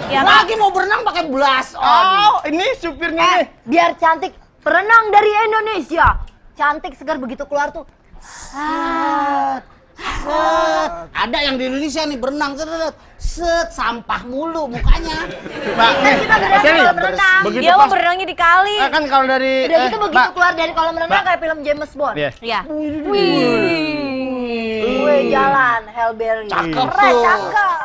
Ya, lagi mau berenang pakai blush on. Oh, ini supirnya nih. Biar cantik, berenang dari Indonesia. Cantik segar begitu keluar tuh. Set. Ada yang di Indonesia nih berenang set sampah mulu mukanya. Mbak, Kan kita berenang sini. kalau berenang. Begitu Dia mau pas- berenangnya di kali. kan kalau dari Udah gitu begitu Mbak, keluar dari kolam renang Mbak. kayak film James Bond. Iya. Ya. Wih, jalan Hellberry. Cakep Keren, tuh. cakep.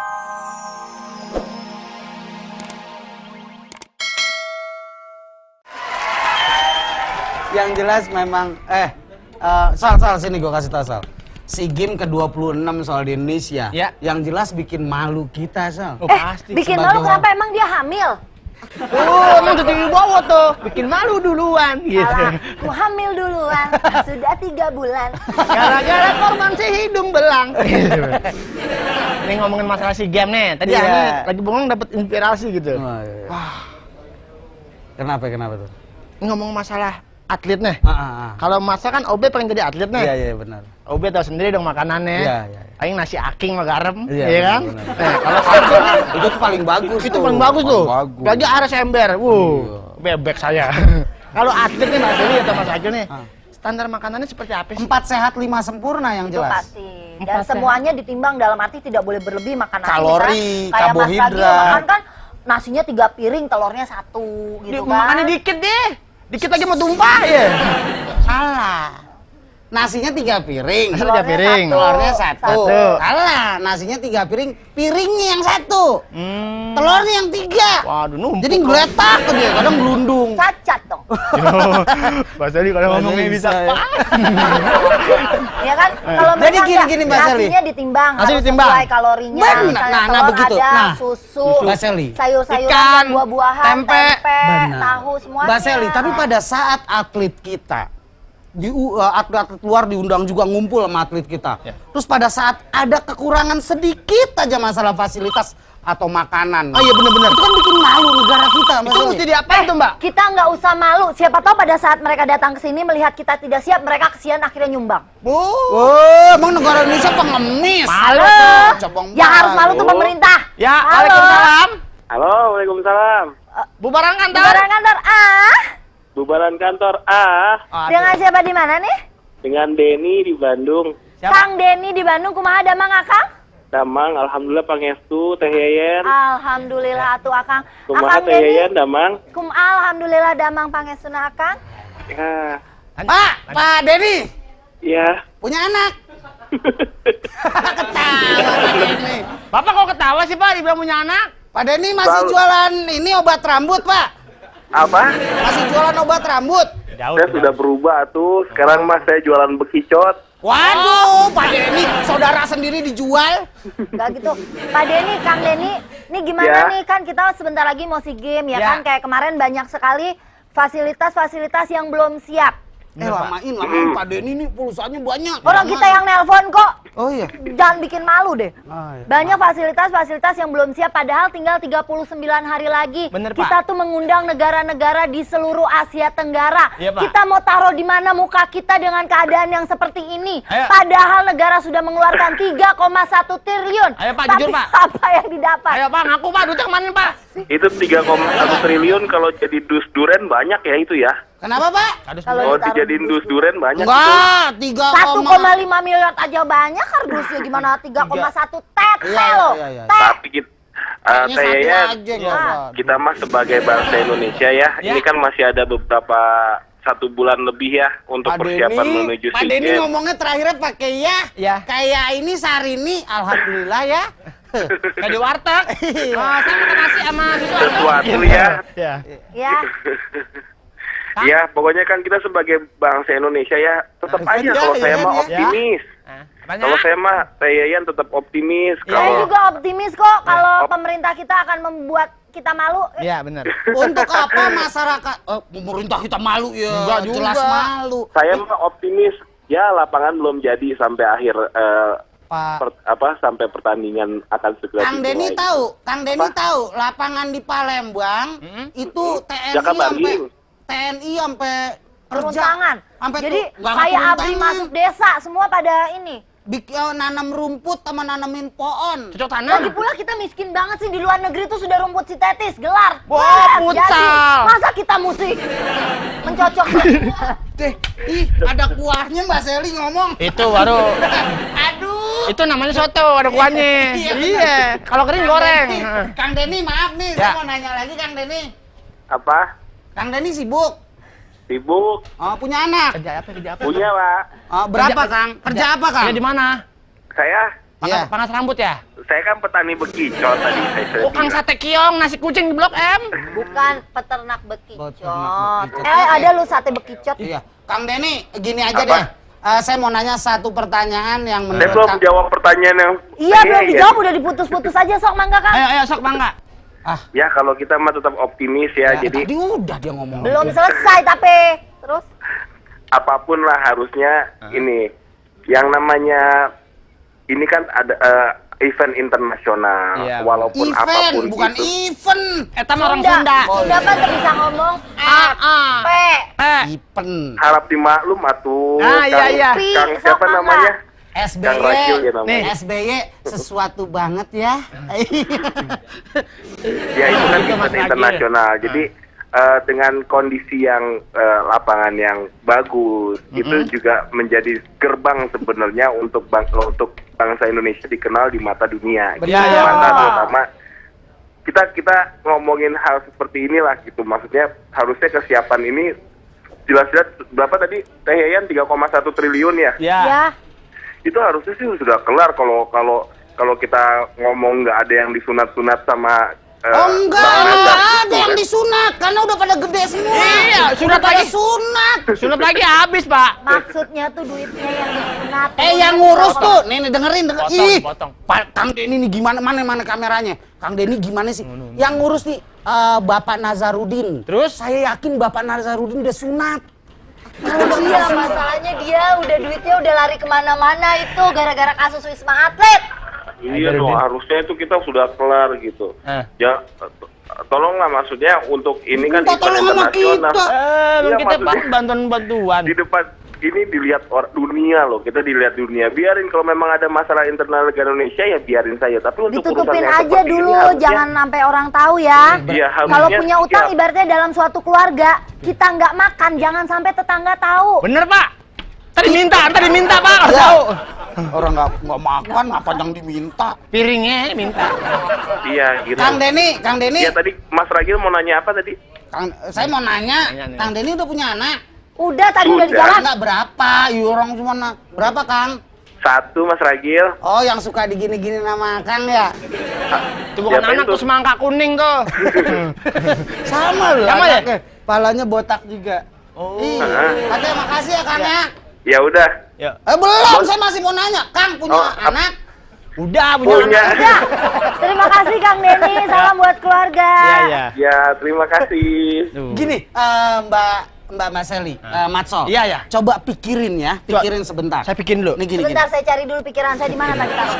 Yang jelas memang Sal sini gua kasih tau Sal. Si game ke-26 soal di Indonesia. Ya. Yang jelas bikin malu kita Sal. Oh, pasti. Bikin sebagai malu kenapa emang dia hamil? Oh, emang tuh bawa tuh. Bikin malu duluan gitu. Alah, aku hamil duluan, sudah 3 bulan. Gara-gara korban si hidung belang. Ini ngomongin masalah si game nih. Tadi Iya. Ani lagi bengong dapet inspirasi gitu. Oh, iya. Wah, Kenapa tuh? ini ngomong masalah atlet nih. Ah. Kalau masa kan OB pengen jadi atlet nih. Iya benar. OB tahu sendiri dong makanannya. Iya. Paling nasi aking sama garam, Iya, iya kan? benar. Nah, kalau atlet Itu tuh paling bagus. itu paling bagus tuh. Bagus. Gaji aras ember. Iya. Bebek saya. Kalau atlet nih Mas Deli atau Mas Agil nih, standar makanannya seperti apa sih? 4 sehat 5 sempurna yang Itu jelas. pasti. Dan semuanya ditimbang dalam arti tidak boleh berlebih makan nasi. Kalori, Misalnya kayak Mas Agil karbohidrat. makan kan nasinya 3 piring, telurnya 1 gitu kan. Makannya dikit deh. Dikit lagi mau tumpah ya. Salah. Nasinya 3 piring. Nasi 3 piring. Telurnya 1. Satu. Salah. Nasinya 3 piring. Piringnya yang 1. Hmm. Telurnya yang 3. Waduh, numpuk. Jadi ngeletak dia, kadang gelundung. Cacat dong. Mas Deli kalau ngomongnya bisa. Ya kan? Kalau Jadi mereka gini, Mbak Sally. nasinya ditimbang, Nasi harus ditimbang. sesuai kalorinya. Benar. Misalnya Nah, telur begitu. ada, Nah, susu, Mbak Sally. sayur-sayuran, Ikan, dan buah-buahan, tempe. tempe, tahu semuanya. Mbak Sally, tapi pada saat atlet kita atlet luar diundang juga ngumpul sama atlet kita. Ya. Terus pada saat ada kekurangan sedikit aja masalah fasilitas atau makanan. Oh iya benar-benar. Itu kan bikin malu negara kita, Mbak Itu Sally. mesti diapain tuh, Mbak? Kita nggak usah malu. Siapa tahu pada saat mereka datang ke sini melihat kita tidak siap, mereka kesian akhirnya nyumbang. Oh, emang negara Indonesia pengemis. Malu. Cabang Yang harus malu tuh Halo. pemerintah. Ya, Halo. Waalaikumsalam. Halo, Waalaikumsalam. Bubaran kantor. Bubaran kantor Bubaran kantor dengan siapa di mana nih? dengan Denny di Bandung. Siapa? Kang Denny di Bandung, kumaha damang Akang? Damang, alhamdulillah pangestu Teh Yeyen. Alhamdulillah atuh Akang. Kumaha Akang Teh Denny, Yeyen Damang? alhamdulillah damang pangestuna Akang. Ya, Pak Denny ya. punya anak. Ketawa Pak Denny. Bapak kok ketawa sih, Pak? Dibilang punya anak? Pak Denny masih Tahu. jualan ini obat rambut, Pak. Apa? Masih jualan obat rambut. Jauh. Saya sudah berubah tuh. Sekarang mas saya jualan bekicot. Waduh, Pak Denny, saudara sendiri dijual. Enggak gitu. Pak Denny, Kang Denny, ini gimana Ya. nih? Kan kita sebentar lagi mau SEA Games ya Ya. kan? Kayak kemarin banyak sekali fasilitas-fasilitas yang belum siap. Lamain Pak Denny nih pulsanya banyak. Orang kita yang nelpon kok. Oh iya. Jangan bikin malu deh. Oh, iya. Banyak fasilitas-fasilitas yang belum siap padahal tinggal 39 hari lagi. Bener, Pak. Kita tuh mengundang negara-negara di seluruh Asia Tenggara. Iya, Pak. Kita mau taruh di mana muka kita dengan keadaan yang seperti ini. Ayo. Padahal negara sudah mengeluarkan 3,1 triliun. Ayo, Pak, Tapi jujur, Pak. apa yang didapat? Ayo, Pak, ngaku, Pak. Duitnya kemana, Pak? Itu 3,1 triliun kalau jadi dus duren banyak ya itu ya. Kenapa, Pak? Aduh, Kalau Kalau ditaruh dijadiin di dus duren banyak itu. Enggak, 3, 1,5 miliar aja banyak kardusnya gimana 3,1 tete Iya, loh. iya, iya. Tet. Tapi kita, Kayaknya Teh satu Yeyen, aja nggak Ya. usah. kita mah sebagai bangsa Indonesia ya, Ya. ini kan masih ada beberapa 1 bulan lebih ya untuk Pak persiapan Denny, menuju Pak SEA Denny Games. ngomongnya terakhirnya pakai ya. Ya. Kayak ini Sarini, alhamdulillah ya. Kayak di warteg. Saya makan nasi sama susu. Sesuatu ya. Ya. Ya. Ya, pokoknya kan kita sebagai bangsa Indonesia ya, tetap Harus aja aja, kalau saya ya, mah ya. optimis. Apanya? Kalau saya mah Teh Yeyen tetap optimis. Saya Kalau juga optimis kok kalau Ya. pemerintah kita akan membuat kita malu. Iya, benar. Untuk apa masyarakat pemerintah kita malu ya? Enggak juga. Jelas malu. saya mah optimis. Ya, lapangan belum jadi sampai akhir Pak sampai pertandingan akan segera Kang Denny dimulai. Kang Denny Apa? tahu lapangan di Palembang itu TNI Jakabaring. sampai Turun kerja. tangan. Sampai Jadi nggak kayak turun abri tangan. masuk desa semua pada ini. nanam rumput sama nanamin pohon. Cocok tanam. Lagi pula kita miskin banget sih, di luar negeri tuh sudah rumput sintetis, gelar. Wah, Jadi, futsal. masa kita mesti mencocok? Deh, ih, ada kuahnya Mbak Seli ngomong. Itu baru. Aduh. Itu namanya soto, ada kuahnya. Iya, Iya. Kalau kering goreng. Kang Denny, maaf nih, Ya. saya mau nanya lagi Kang Denny. Apa? Kang Denny sibuk? Sibuk? Oh, punya anak? Kerja apa? Kerja apa? Punya, Pak. Oh, berapa Kang? Kerja apa Kang? Kerja di mana? Saya Iya. Panas rambut ya? saya kan petani bekicot tadi saya sudah Oh, Kang bilang. sate kiong, nasi kucing di Blok M. Bukan peternak bekicot. Peternak bekicot. Ada lu sate bekicot. Iya. Kang Denny, gini aja Apa? deh. Saya mau nanya satu pertanyaan yang Saya menurut belum Kang... jawab pertanyaan yang... Iya, belum dijawab, udah diputus-putus aja, sok mangga Kang. Ayo, sok bangga. Ah, Ya, kalau kita mah tetap optimis ya, jadi tadi udah dia ngomong. Belum selesai tapi. Terus? apapun lah harusnya ini. Yang namanya... Ini kan ada event internasional, Iya, walaupun Event, apapun bukan itu. event. Eta mah orang Sunda. Sunda kan bisa ngomong P. Event. Harap dimaklum atuh. Ah, iya, iya. Kang Sok, siapa Mangga. namanya? SBY, Kang Rachel ya namanya. nih SBY sesuatu banget ya. Ya itu kan Itu Mas event Ragil. internasional. Jadi dengan kondisi yang lapangan yang bagus, itu juga menjadi gerbang sebenarnya untuk bangsa Indonesia dikenal di mata dunia. Betul. Gitu. Di mata terutama kita ngomongin hal seperti inilah gitu. Maksudnya harusnya kesiapan ini jelas-jelas berapa tadi Teh Yayan 3,1 triliun ya. Ya. Itu harusnya sih sudah kelar kalau kita ngomong nggak ada yang disunat-sunat sama Oh enggak, Bang enggak Azhar ada gitu, yang kan. disunat karena udah pada gede semua. Iya, udah sunat pada lagi. sunat. Sunat lagi habis, Pak. Maksudnya tuh duitnya yang disunat. Yang ngurus tuh, nih dengerin. Potong, Ih, potong. Pak Kang Denny nih gimana mana kameranya? Kang Denny gimana sih? Yang ngurus nih Bapak Nazarudin. Terus? Saya yakin Bapak Nazarudin udah sunat. Iya, masalahnya dia udah duitnya udah lari kemana-mana itu gara-gara kasus Wisma Atlet. Iya dong, harusnya itu kita sudah kelar gitu. Ya, tolonglah maksudnya untuk ini kan Minta tolong sama kita. Iya, Kita maksudnya bantuan. di depan ini dilihat dunia loh, kita dilihat dunia. Biarin kalau memang ada masalah internal negara Indonesia ya biarin saja. Tapi untuk Ditutupin urusan yang aja seperti ini dulu, harusnya- jangan sampai orang tahu ya. Iya, harusnya Kalau punya utang siap. ibaratnya dalam suatu keluarga, kita nggak makan, jangan sampai tetangga tahu. Bener, Pak. Tadi minta, Pak. Ya. Tahu. Orang nggak makan, apa yang diminta? Piringnya minta. Iya, gitu. Kang Denny. Iya, tadi Mas Ragil mau nanya apa tadi? Saya mau nanya, Nanya nih. Kang Denny udah punya anak? Udah tadi udah Udah. dijawab. Enggak berapa? Orang cuma berapa Kang? 1 Mas Ragil. Oh, yang suka digini-gini nama Kang ya? Itu bukan Siapa anak itu? tuh, semangka kuning tuh. Sama loh. Sama ya? anaknya. Palanya botak juga. Oh. Katanya makasih ya Kang ya. Ya udah. Ya. Belum, saya masih mau nanya. Kang punya Oh, anak? Udah Punya. anak. Udah. Terima kasih Kang Denny, salam buat keluarga. Iya. Ya, terima kasih. Tuh. Gini, Mbak Maseli, Matso. Iya, iya. Coba pikirin ya, pikirin sebentar. Saya bikin dulu. Nih gini. Sebentar saya cari dulu pikiran saya di mana tadi taruh.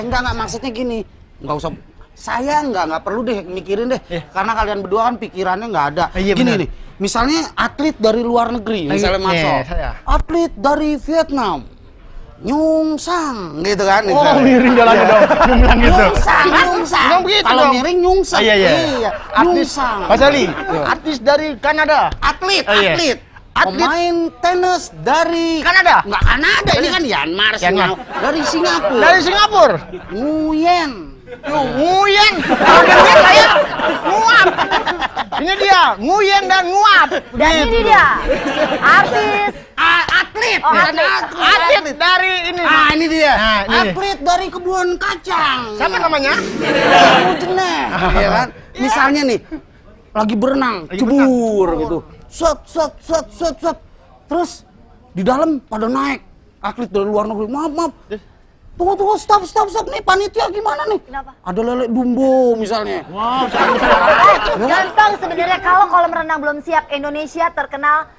Enggak maksudnya gini. Enggak usah. Saya enggak perlu deh mikirin deh. Iya. Karena kalian berdua kan pikirannya enggak ada. Iya, Gini benar. nih. Misalnya atlet dari luar negeri, misalnya Iya, Matso. saya. Atlet dari Vietnam. Nyungsang gitu kan. Oh, misalnya. miring jalannya dong. Bilang gitu. Nyungsang. Memang begitu Kalau dong. miring nyungsang. Iya. Artis, Nyungsang. Mas Ali, artis dari Kanada. Atlet, Iya. atlet. Atlet. Pemain tenis dari Kanada? Enggak Kanada, ini kan Myanmar, dari Singapura. Dari Singapura. Nguyen. Nguyen. Kalau dengar saya nguap. Ini dia, Nguyen dan nguap. Dan ini dia, artis. Atlet. Oh, bukan atlet. Atlet dari ini. Ini dia. Nah, ini. Atlet dari kebun kacang. Siapa namanya? Jeneh. Iya kan? Misalnya nih, lagi berenang, cebur gitu. Set. Terus di dalam pada naik. Atlet dari luar negeri. Maaf. Tunggu, stop nih, panitia gimana nih? Kenapa? Ada lele dumbo misalnya. Wow, Gampang sebenarnya kalau kolam renang belum siap. Indonesia terkenal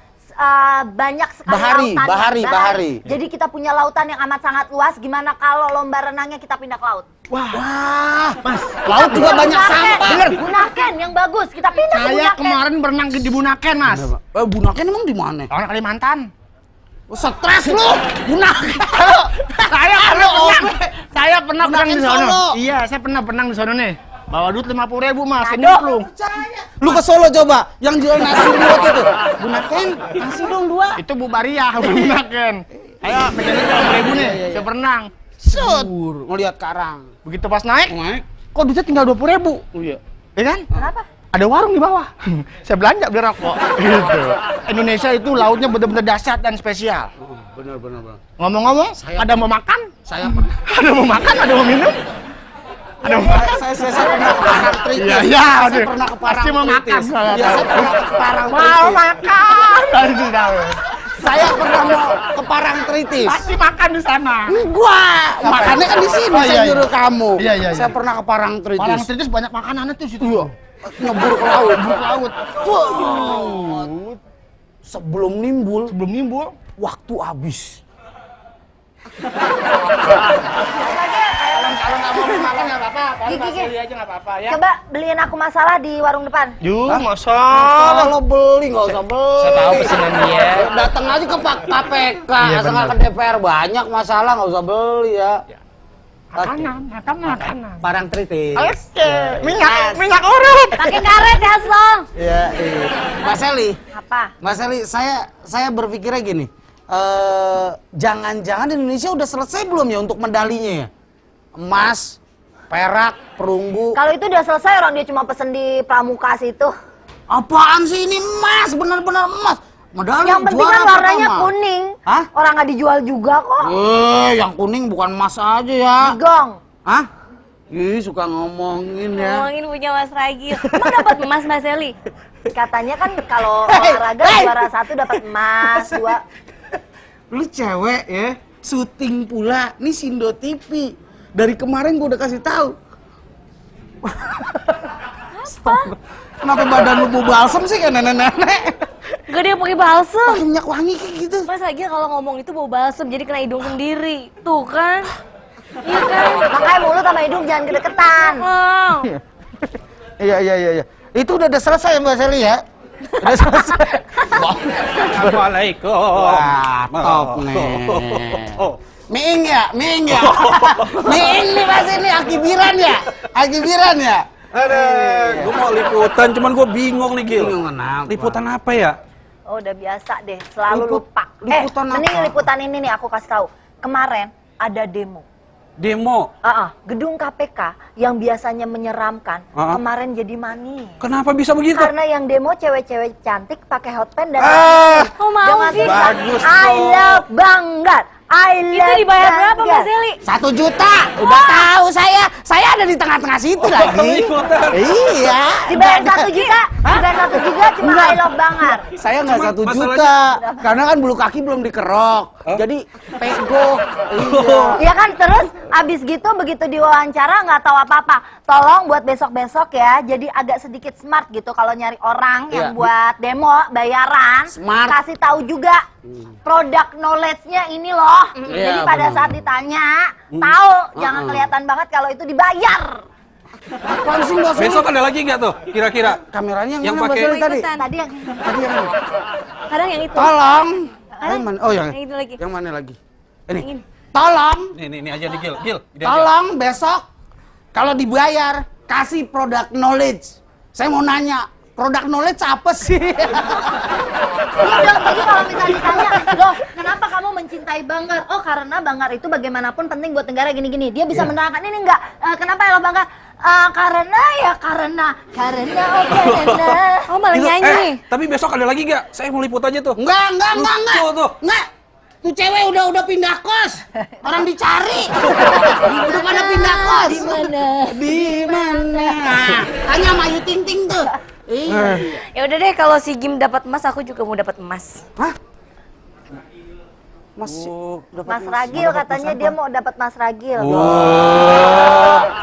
banyak sekali bahari. Jadi kita punya lautan yang amat sangat luas. Gimana kalau lomba renangnya kita pindah ke laut? Wah, Mas, laut juga banyak sampah. Bener. Bunaken yang bagus. Kita pindah ke saya Bunaken. kemarin berenang di Bunaken, Mas. Bunaken emang di mana? Orang Kalimantan. Stres lu, gunakan. Saya pernah menang di Gunakan sono. Solo. Iya, saya pernah menang di sono nih. Bawa duit 50.000 Mas, ini Aduh. lu. Lu ke Solo coba, yang jual nasi liwet itu. Gunakan nasi dong 2. Itu Bu Baria gunakan. Ayo, pegang 50.000 nih. Saya pernah. Set. Ngelihat karang. Begitu pas naik, Naik. kok duitnya tinggal 20.000. Oh iya. Ya kan? Kenapa? Ada warung di bawah. Saya belanja beli rokok. Gitu. Indonesia itu lautnya benar-benar dahsyat dan spesial. Benar. Ngomong-ngomong, ada mau makan? Saya pernah. Ada mau makan? Ada mau minum? Ada mau makan? Saya pernah ke Parangtritis. Iya, Saya aduh. pernah ke Pasti mau makan. Parangtritis. Iya, saya pernah ke Mau Parangtritis. makan. Aduh, tahu. Saya pernah mau ke Parangtritis. Pasti makan di sana. Gua makannya kan di sini. Oh, Saya iya, nyuruh kamu. Iya. Saya pernah ke Parangtritis. Parangtritis banyak makanannya tuh situ. Iya. Nyebur ke laut. Buk laut. Sebelum nimbul, Sebelum nimbul. waktu habis. Kalau nggak mau makan nggak apa-apa. Paling Gigi, Mas Gigi. Eli aja nggak apa-apa ya. Coba beliin aku masalah di warung depan. Yuh, masa. Kalau beli nggak usah beli. Saya tahu pesanan dia. Datang aja ke KPK, Iya, asal nggak ke benar. DPR banyak masalah nggak usah beli ya. Makanan. Parangtritis. Oke, minyak urut. Pakai karet ya, Slong. Iya. Mas Eli, Apa? Mas Eli, saya berpikirnya gini. Jangan-jangan Indonesia udah selesai belum ya untuk medalinya ya? Emas, perak, perunggu. Kalau itu udah selesai orang dia cuma pesen di Pramuka situ. Apaan sih ini emas? Benar-benar emas. Medali Yang penting juara kan warnanya pertama. kuning. Hah? Orang nggak dijual juga kok. Yang kuning bukan emas aja ya. Digong. Hah? Ih, suka ngomongin ya. Ngomongin punya Mas Ragil. Emang dapat emas Mas Eli? Katanya kan kalau olahraga juara 1 dapat emas, 2. Lu cewek ya, syuting pula. Nih Sindo TV. Dari kemarin gua udah kasih tahu. Stop. Kenapa badan lu bau balsam sih kayak nenek-nenek? Gak dia pakai balsam. Pakai minyak wangi kayak gitu. Mas Ragil kalau ngomong itu bau balsam jadi kena hidung sendiri. Tuh kan? Iya kan? Makanya mulut sama hidung jangan kedeketan. Oh. Iya. Itu udah selesai ya Mbak Seli ya? Udah selesai. Assalamualaikum. Wah, top nih. Miing ya? Miing nih Mas ini akibiran ya? Akibiran ya? Gue mau liputan, cuman gue bingung nih Gil. Bingung kenapa? Liputan apa ya? Oh, udah biasa deh, selalu lupa. Liputan mending apa? liputan ini nih aku kasih tahu. Kemarin ada demo. Demo. Gedung KPK yang biasanya menyeramkan, kemarin jadi manis. Kenapa bisa begitu? Karena yang demo cewek-cewek cantik pakai hot pants dan Oh, mau dengan sih. tulisan, Bagus I dong. love Banggar. I Itu love dibayar berapa Banggar. Mas Eli? 1 juta. Udah tahu saya. Saya ada di tengah-tengah situ lagi. Ikutan. Iya. Dibayar 1 juta, dibayar 1 juta cuma Enggak. I love Banggar. Saya nggak Cuman 1 juta. masalahnya- Karena kan bulu kaki belum dikerok. Jadi pego. Iya. Ya kan, terus abis gitu begitu diwawancara nggak tahu apa-apa. Tolong buat besok-besok ya, jadi agak sedikit smart gitu kalau nyari orang yang Iya. buat demo bayaran. Smart. Kasih tahu juga produk knowledge-nya ini loh. Jadi Iya, pada benar. saat ditanya, tahu jangan kelihatan banget kalau itu dibayar. Apaan sih Mbak Seli? Besok ada lagi nggak tuh kira-kira? Kameranya Yang mana Mbak pakai- Seli tadi? Ikutan. Tadi yang Tadi yang mana? Kadang yang itu. Tolong. Yang mana? Oh yang Yang itu lagi. Yang mana lagi? Yang Ini. ini. Tolong. Nih aja nih Gil. Gil, ini aja. Tolong besok kalau dibayar kasih produk knowledge. Saya mau nanya, produk knowledge apa sih? Iya dong, jadi kalau misalnya ditanya, loh kenapa kamu mencintai Banggar? Oh karena Banggar itu bagaimanapun penting buat negara gini-gini. Dia bisa menerangkan ini enggak. Kenapa ya lo Banggar? Karena Oh, malah nyanyi. Tapi besok ada lagi nggak? Saya mau liput aja tuh. Enggak. Tuh. Enggak. Tuh cewek udah pindah kos. Orang dicari. Udah pada pindah kos. Di mana? Tanya sama Ayu Ting Ting tuh. Iya. Ya udah deh, kalau si Gim dapat emas, aku juga mau dapat emas. Hah? Mas, dapat Mas Ragil katanya dia mau dapat Mas Ragil.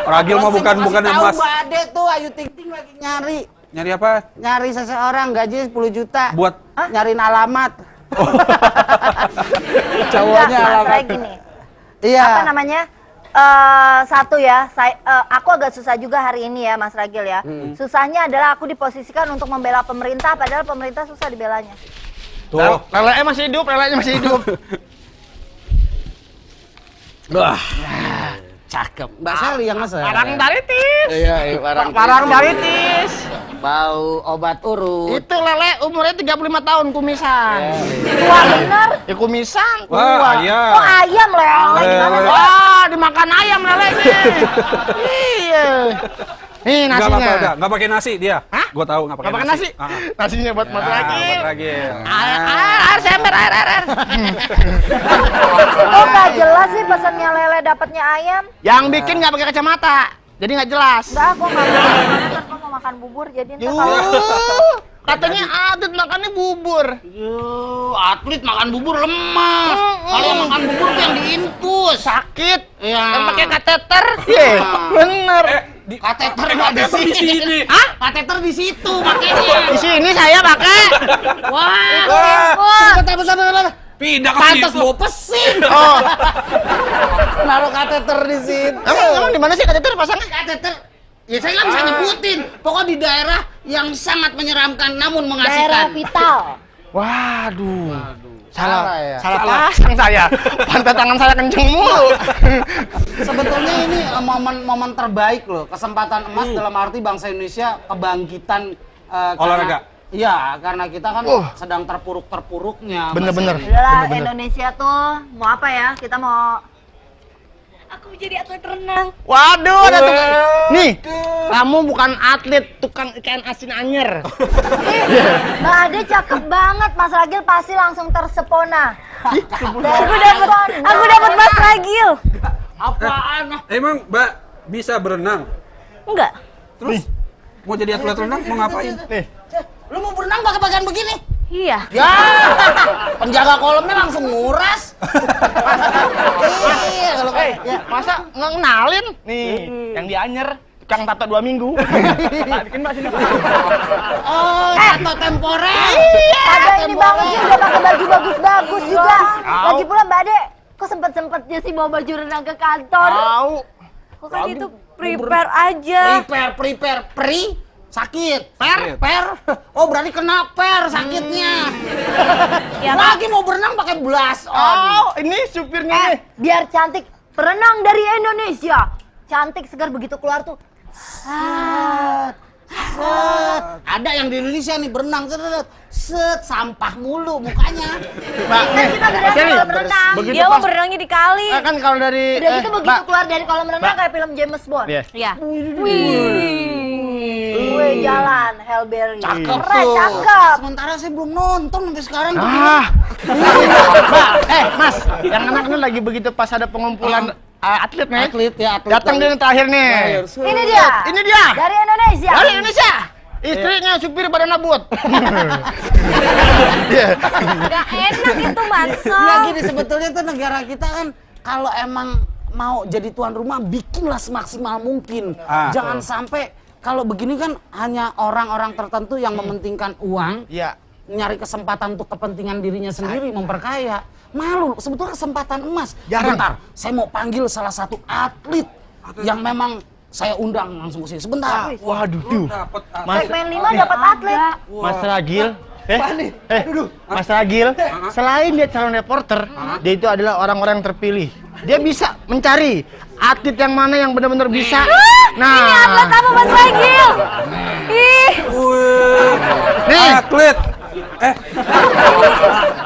Ragil mah bukan emas. Tahu Ade tuh Ayu Ting Ting lagi nyari. Nyari apa? Nyari seseorang gaji 10 juta. Buat Nyariin alamat. Enggak, Cowoknya Mas alamat. Ragil gini. Iya. Apa namanya? Satu ya, aku agak susah juga hari ini ya Mas Ragil ya. Susahnya adalah aku diposisikan untuk membela pemerintah, padahal pemerintah susah dibelanya. Tuh. Lelenya masih hidup, lelenya masih hidup. Wah. Cakep. Mbak Sally yang ngeser. Parang baritis. Iya, Parang baritis. Bau obat urut. Itu lele umurnya 35 tahun kumisan. Tua bener. Ya kumisan, Wah, tua. iya. Oh ayam lele. Gimana sih? Wah, dimakan ayam lelenya. Iya. Nih Enggak nasinya. apa-apa, enggak pakai nasi dia. Hah? Gua tahu enggak Nggak pakai pakai nasi? Ah, ah. Nasinya buat Mas Ragil. Buat Ragil. Air, sember, air. Kok nggak jelas sih pesannya lele dapatnya ayam? Yang bikin nggak pakai kacamata, jadi nggak jelas. Enggak, aku nggak mau makan, ntar aku mau makan bubur jadi ntar kalau Katanya atlet makannya bubur. Atlet makan bubur lemah. Kalau yang makan bubur tuh yang diinfus. Sakit. Iya. Yang pakai kateter. Iya, bener. Kateter nggak di Kateter di sini. sini. Hah? Kateter di situ makanya. Di sini saya pakai. Wah. Bentar. Pindah ke Pantas situ. bawa pesing. Oh, Naruh kateter di situ. emang di mana sih kateter pasangnya? Kateter. Ya saya nggak bisa nyebutin. Pokoknya di daerah yang sangat menyeramkan namun daerah mengasihkan. vital. Waduh. Salah ya? Salah pasang saya. Pantat tangan saya kenceng mulu. Sebetulnya ini momen terbaik loh, kesempatan emas dalam arti bangsa Indonesia kebangkitan Olahraga. Iya, karena kita kan sedang terpuruk-terpuruknya. Bener-bener. Udahlah, Indonesia tuh mau apa ya? Kita mau Aku jadi atlet renang. Waduh, ada tukang. Nih, kamu bukan atlet, tukang ikan asin anyer. Mbak Ade cakep banget, Mas Ragil pasti langsung tersepona. Aku dapat Mas Ragil. Apaan? Emang Mbak bisa berenang? Enggak. Terus mau jadi atlet renang mau ngapain? Nih, Lu mau berenang pakai pakaian begini? Iya. Ya, penjaga kolamnya langsung nguras. Iya, kalau ya, masa nggak kenalin? Nih, yang di anyer, tukang tato 2 minggu. Bikin Mbak sini. oh, tato temporer. Ada ini banget sih, udah pakai baju bagus-bagus juga. Au. Lagi pula Mbak Ade, kok sempet-sempetnya sih bawa baju renang ke kantor? Tahu. Kok kan itu prepare aja. Prepare, sakit. Per. Oh, berarti kena per sakitnya. Ya, Lagi mau berenang pakai blush on. Oh, ini supirnya nih. Biar cantik, perenang dari Indonesia. Cantik segar begitu keluar tuh. Set. Ada yang di Indonesia nih berenang set sampah mulu mukanya. Mbak, Kan kita berenang sini. kolam renang. Begitu Dia mau pas. berenangnya di kali. Kan kalau dari Udah gitu begitu Mbak, keluar dari kolam renang Mbak. kayak film James Bond. Iya. Ya. Wih, jalan Hellberry. Cakep Keren, tuh. cakep. Sementara saya belum nonton sampai sekarang. Ah. Mbak, Mas, yang anak ini lagi begitu pas ada pengumpulan atlet nih. Atlet. Datang dia yang terakhir nih. Ini dia. Ini dia. Dari Indonesia. Dari Indonesia. Istrinya supir badan nabut. Iya. Gak enak itu Mas. Ya gini sebetulnya tuh negara kita kan kalau emang mau jadi tuan rumah bikinlah semaksimal mungkin. Jangan sampai kalau begini kan hanya orang-orang tertentu yang mementingkan uang, Iya. nyari kesempatan untuk kepentingan dirinya sendiri memperkaya. Malu, sebetulnya kesempatan emas. Jarang. Sebentar, saya mau panggil salah satu atlet yang memang saya undang langsung ke sini. Sebentar. Waduh. Dapat Segmen 5 dapat atlet. Mas Ragil. Mas Ragil, selain dia calon reporter, dia itu adalah orang-orang yang terpilih. Dia bisa mencari atlet yang mana yang benar-benar bisa. Nah, Ini atlet kamu Mas Ragil. Ih. nih, atlet.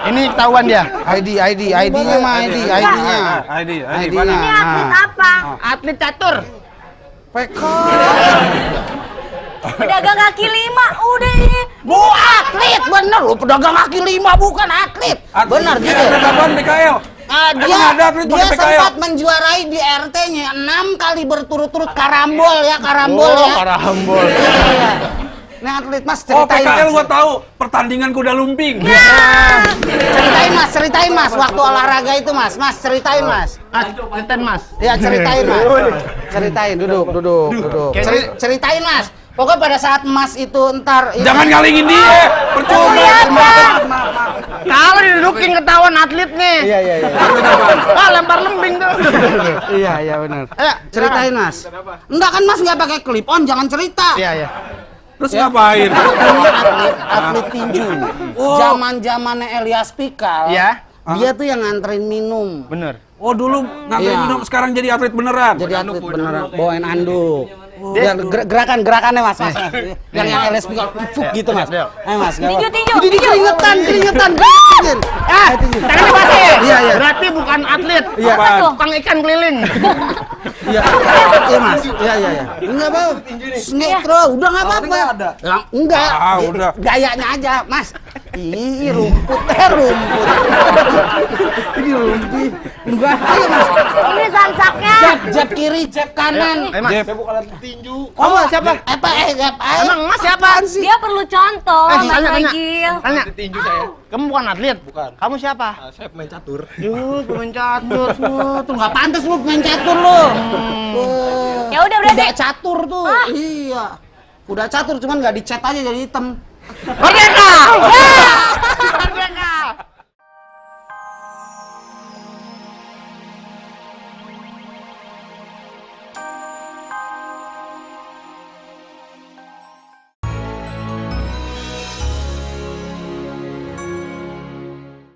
ini ketahuan dia. ID-nya mah ID-nya. ID ID-nya. mana? Ini atlet apa? Atlet catur. Pedagang kaki 5. Udah ini. Bu atlet bener loh, pedagang kaki 5 bukan atlet. Bener Dia gitu. atlet apaan BKL? Dia ada atlet dia pakai PKL? sempat menjuarai di RT-nya 6 kali berturut-turut karambol ya. Karambol. Iya. Nah atlet Mas Oh, ceritain PKL Mas. gua tahu. Pertandingan kuda lumping. Ceritain Mas waktu olahraga itu Mas. Mas ceritain Mas. Atlet Mas. Ya ceritain Mas. Ceritain duduk. Ceritain Mas. Pokoknya pada saat Mas itu ntar Jangan ngalingin dia. Percuma. Kalau didudukin ketahuan atlet nih. Iya. Ah, lempar lembing tuh. Iya benar. Ayo, Ceritain Mas. Enggak kan Mas nggak pakai clip on, jangan cerita. Iya. Terus ngapain? Ini atlet tinju. Zaman-zamannya Elias Pikal. Iya. Dia tuh yang nganterin minum. Bener. Oh dulu nganterin Iya. minum, sekarang jadi atlet beneran. Jadi atlet beneran, bawain anduk. Yang gerakan-gerakannya mas. Yang Elias Pikal, fuk gitu mas. Ayo mas. Tinju, tinju, Jadi tinju. keringetan. Tangannya basah ya? Iya. Berarti bukan atlet. Iya. Apa tuh? Tukang ikan keliling. Iya mas. Iya. Enggak apa. Snetro, udah nggak apa-apa. Enggak. Udah. Gayanya aja mas. Ih rumput. Ini rumput. Enggak. Ayo mas. Ini sansaknya. Jab kiri, jab kanan. Mas. Jeb. Kamu siapa? Emang Mas siapa? Dia perlu contoh, Mas tanya. Ragil. Tanya. Tinju saya. Kamu bukan atlet? Bukan. Kamu siapa? Saya pemain catur. Yuh, pemain catur. Tuh nggak pantas lu main catur lu. Ya udah berarti. Kuda catur tuh. Iya. Kuda catur cuman nggak dicat aja jadi hitam. Merdeka!